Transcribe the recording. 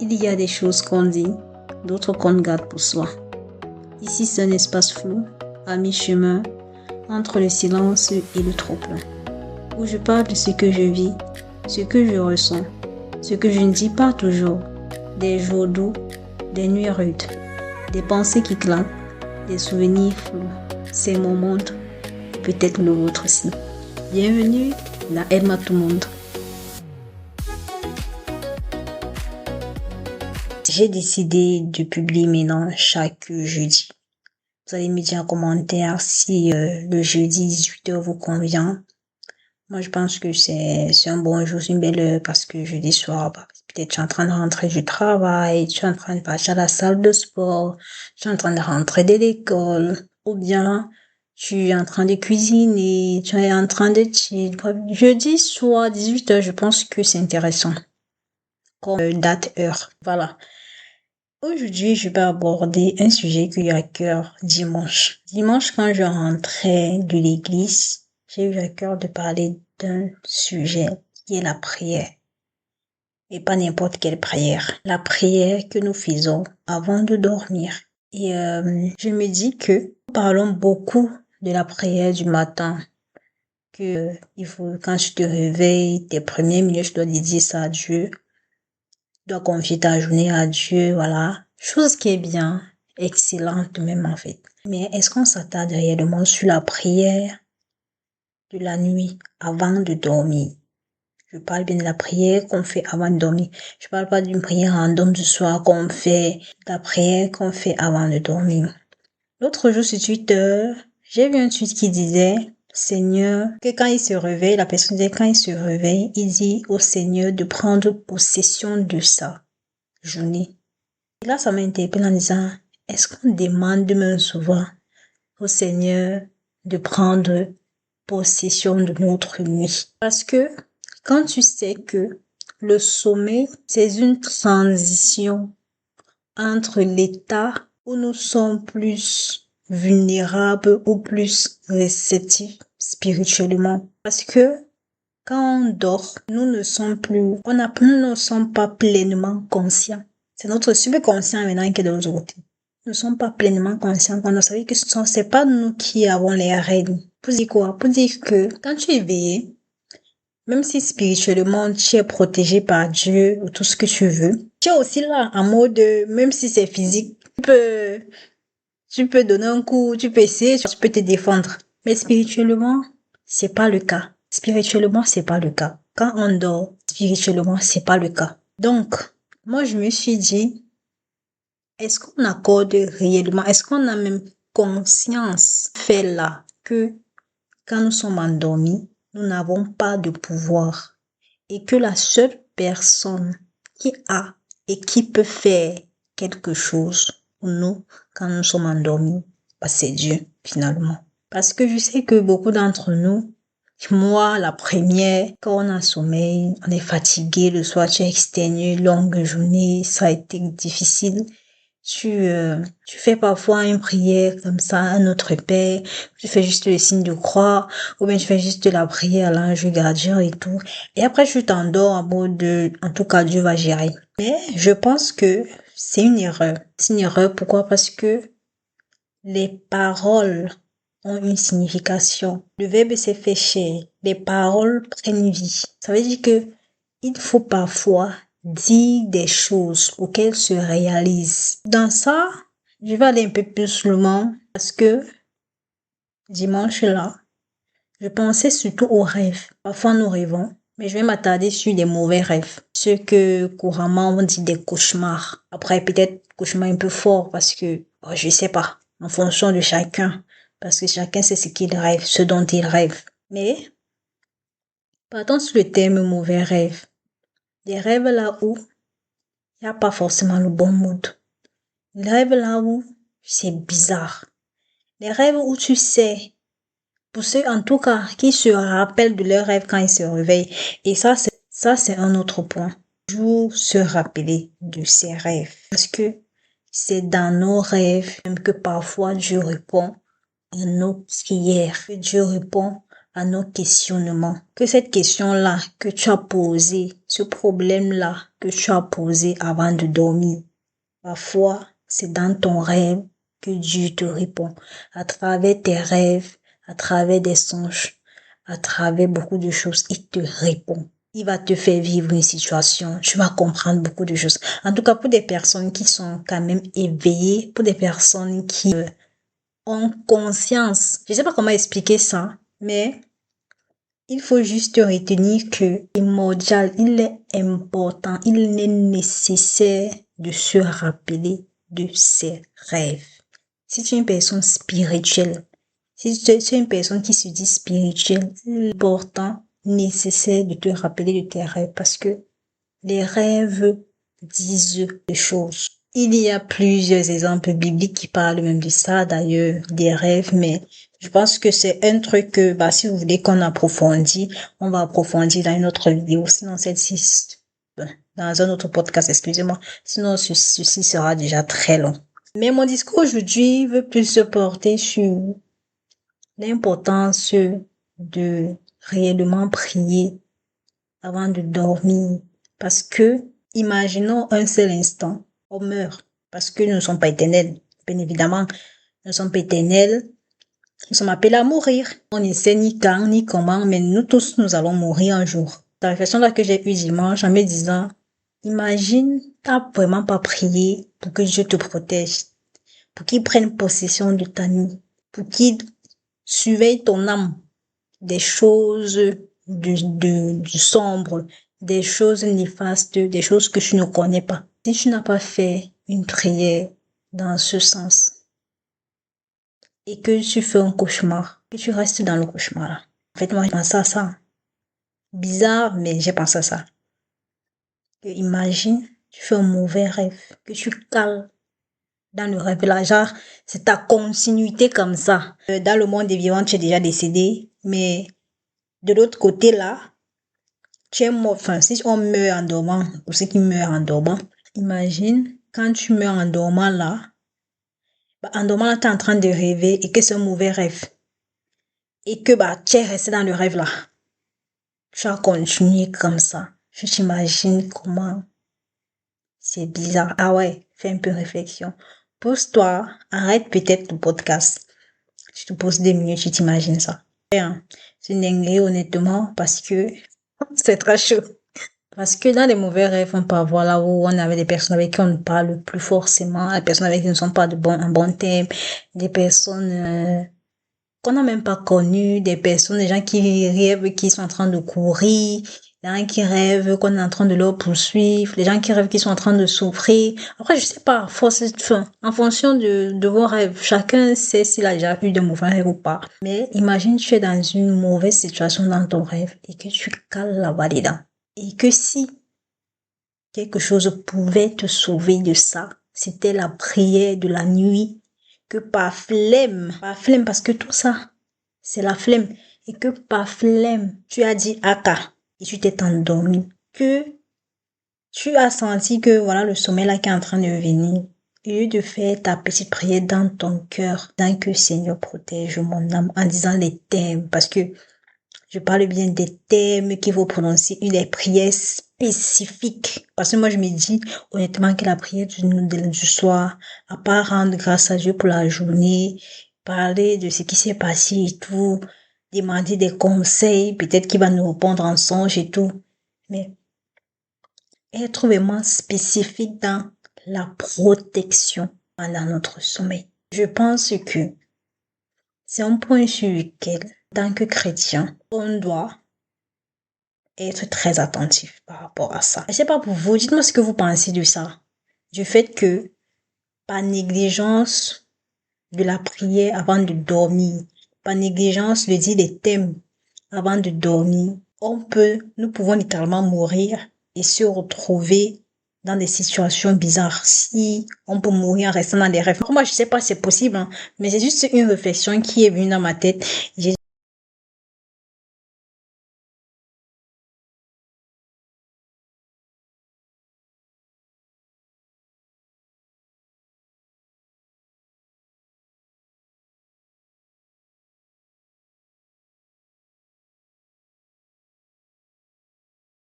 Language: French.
Il y a des choses qu'on dit, d'autres qu'on garde pour soi. Ici, c'est un espace flou, à mi-chemin, entre le silence et le trop-plein, où je parle de ce que je vis, ce que je ressens, ce que je ne dis pas toujours, des jours doux, des nuits rudes, des pensées qui claquent, des souvenirs flous. C'est mon monde, peut-être le vôtre aussi. Bienvenue dans Aide-moi tout le monde. J'ai décidé de publier maintenant chaque jeudi. Vous allez me dire en commentaire si le jeudi 18h vous convient. Moi, je pense que c'est un bon jour, c'est une belle heure parce que jeudi soir, peut-être tu es en train de rentrer du travail, tu es en train de partir à la salle de sport, tu es en train de rentrer de l'école, ou bien tu es en train de cuisiner, tu es en train de chill. Jeudi soir, 18h, je pense que c'est intéressant. Comme date, heure. Voilà. Aujourd'hui, je vais aborder un sujet qui a à cœur dimanche. Dimanche, quand je rentrais de l'église, j'ai eu à cœur de parler d'un sujet qui est la prière. Et pas n'importe quelle prière. La prière que nous faisons avant de dormir. Et je me dis que nous parlons beaucoup de la prière du matin. Que il faut, quand tu te réveilles, tes premières minutes, tu dois dédier ça à Dieu. Tu dois confier ta journée à Dieu, voilà. Chose qui est bien, excellente même en fait. Mais est-ce qu'on s'attarde réellement sur la prière de la nuit avant de dormir? Je parle bien de la prière qu'on fait avant de dormir. Je parle pas d'une prière random du soir qu'on fait, de la prière qu'on fait avant de dormir. L'autre jour sur Twitter, j'ai vu un tweet qui disait Seigneur, que quand il se réveille, la personne disait quand il se réveille, il dit au Seigneur de prendre possession de sa journée. Et là, ça m'a interpellé en disant, est-ce qu'on demande même souvent au Seigneur de prendre possession de notre nuit? Parce que quand tu sais que le sommeil, c'est une transition entre l'état où nous sommes plus vulnérables ou plus réceptifs spirituellement. Parce que quand on dort, nous ne sommes pas pleinement conscients. C'est notre subconscient maintenant qui est de l'autre côté. Nous ne sommes pas pleinement conscients quand on sait que c'est pas nous qui avons les rênes. Pour dire quoi? Pour dire que quand tu es éveillé, même si spirituellement tu es protégé par Dieu ou tout ce que tu veux, tu es aussi là en mode, même si c'est physique, tu peux donner un coup, tu peux essayer, tu peux te défendre. Mais spirituellement, c'est pas le cas. Spirituellement, c'est pas le cas. Quand on dort, spirituellement, c'est pas le cas. Donc, moi, je me suis dit, est-ce qu'on accorde réellement, est-ce qu'on a même conscience, fait là, que quand nous sommes endormis, nous n'avons pas de pouvoir et que la seule personne qui a et qui peut faire quelque chose pour nous quand nous sommes endormis, c'est Dieu finalement. Parce que je sais que beaucoup d'entre nous, moi la première, quand on a sommeil, on est fatigué le soir, tu es exténué, longue journée, ça a été difficile. Tu fais parfois une prière comme ça à notre Père, tu fais juste le signe de croix, ou bien tu fais juste la prière à l'ange gardien et tout. Et après, tu t'endors en mode en tout cas, Dieu va gérer. Mais je pense que c'est une erreur. C'est une erreur, pourquoi? Parce que les paroles ont une signification. Le verbe s'est fait chair. Les paroles prennent vie. Ça veut dire que il faut parfois dire des choses pour qu'elles se réalisent. Dans ça, je vais aller un peu plus loin parce que dimanche là, je pensais surtout aux rêves. Parfois nous rêvons, mais je vais m'attarder sur des mauvais rêves. Ce que couramment on dit des cauchemars. Après peut-être cauchemar un peu fort parce que je sais pas, en fonction de chacun, parce que chacun sait ce qu'il rêve, ce dont il rêve. Mais partons sur le terme mauvais rêve. Des rêves là où il n'y a pas forcément le bon mood. Les rêves là où c'est bizarre. Les rêves où tu sais, pour ceux en tout cas qui se rappellent de leurs rêves quand ils se réveillent. Et ça c'est un autre point. Toujours se rappeler de ses rêves. Parce que c'est dans nos rêves même que parfois Dieu répond à nos prières. Que Dieu répond à nos questionnements. Que cette question-là que tu as posée, ce problème-là que tu as posé avant de dormir, parfois, c'est dans ton rêve que Dieu te répond. À travers tes rêves, à travers des songes, à travers beaucoup de choses, il te répond. Il va te faire vivre une situation, tu vas comprendre beaucoup de choses. En tout cas, pour des personnes qui sont quand même éveillées, pour des personnes qui ont conscience. Je sais pas comment expliquer ça, mais il faut juste retenir que primordial, il est important, il est nécessaire de se rappeler de ses rêves. Si tu es une personne spirituelle, si tu es une personne qui se dit spirituelle, il est important, nécessaire de te rappeler de tes rêves parce que les rêves disent des choses. Il y a plusieurs exemples bibliques qui parlent même de ça, d'ailleurs, des rêves, mais je pense que c'est un truc que, si vous voulez qu'on approfondisse, on va approfondir dans une autre vidéo, sinon celle-ci, dans un autre podcast, excusez-moi, sinon ceci sera déjà très long. Mais mon discours aujourd'hui veut plus se porter sur l'importance de réellement prier avant de dormir. Parce que, imaginons un seul instant, on meurt. Parce que nous ne sommes pas éternels. Bien évidemment, nous ne sommes pas éternels. Nous sommes appelés à mourir. On ne sait ni quand, ni comment, mais nous tous, nous allons mourir un jour. La réflexion là que j'ai eue dimanche en me disant, imagine, t'as vraiment pas prié pour que Dieu te protège, pour qu'il prenne possession de ta nuit, pour qu'il surveille ton âme des choses du sombre, des choses néfastes, des choses que tu ne connais pas. Si tu n'as pas fait une prière dans ce sens et que tu fais un cauchemar, que tu restes dans le cauchemar là. En fait, moi, j'ai pensé à ça. Bizarre, mais j'ai pensé à ça. Que imagine, tu fais un mauvais rêve, que tu cales dans le rêve là, genre, c'est ta continuité comme ça. Dans le monde des vivants, tu es déjà décédé, mais de l'autre côté là, tu es mort. Enfin, si on meurt en dormant, pour ceux qui meurent en dormant, imagine, quand tu meurs en dormant là, en dormant là, tu es en train de rêver et que c'est un mauvais rêve. Et que tu es resté dans le rêve là. Tu as continué comme ça. Je t'imagine comment c'est bizarre. Ah ouais, fais un peu réflexion. Pose-toi, arrête peut-être le podcast. Tu te poses 2 minutes, tu t'imagines ça. C'est une dinguerie honnêtement parce que c'est très chaud. Parce que dans les mauvais rêves, on peut avoir là où on avait des personnes avec qui on ne parle plus forcément, des personnes avec qui ne sont pas en bon thème, des personnes qu'on n'a même pas connues, des personnes, des gens qui rêvent qui sont en train de courir, des gens qui rêvent qu'on est en train de leur poursuivre, des gens qui rêvent qu'ils sont en train de souffrir. Après, je sais pas, en fonction de vos rêves, chacun sait s'il a déjà eu de mauvais rêves ou pas. Mais imagine tu es dans une mauvaise situation dans ton rêve et que tu cales là-bas dedans. Et que si quelque chose pouvait te sauver de ça, c'était la prière de la nuit, que par flemme parce que tout ça, c'est la flemme, et que par flemme, tu as dit Aka, et tu t'es endormi, que tu as senti que voilà le sommeil là qui est en train de venir, et de faire ta petite prière dans ton cœur, dans que Seigneur protège mon âme, en disant les thèmes, parce que je parle bien des thèmes qu'il faut prononcer, une prière spécifique. Parce que moi, je me dis honnêtement que la prière du soir, à part rendre grâce à Dieu pour la journée, parler de ce qui s'est passé et tout, demander des conseils, peut-être qu'il va nous répondre en songe et tout. Mais être vraiment spécifique dans la protection pendant notre sommeil. Je pense que c'est un point sur lequel, en tant que chrétien, on doit être très attentif par rapport à ça. Je sais pas pour vous, dites-moi ce que vous pensez de ça. Du fait que, par négligence de la prière avant de dormir, par négligence de dire les thèmes avant de dormir, nous pouvons littéralement mourir et se retrouver dans des situations bizarres. Si on peut mourir en restant dans des rêves. Moi, je sais pas si c'est possible, hein, mais c'est juste une réflexion qui est venue dans ma tête.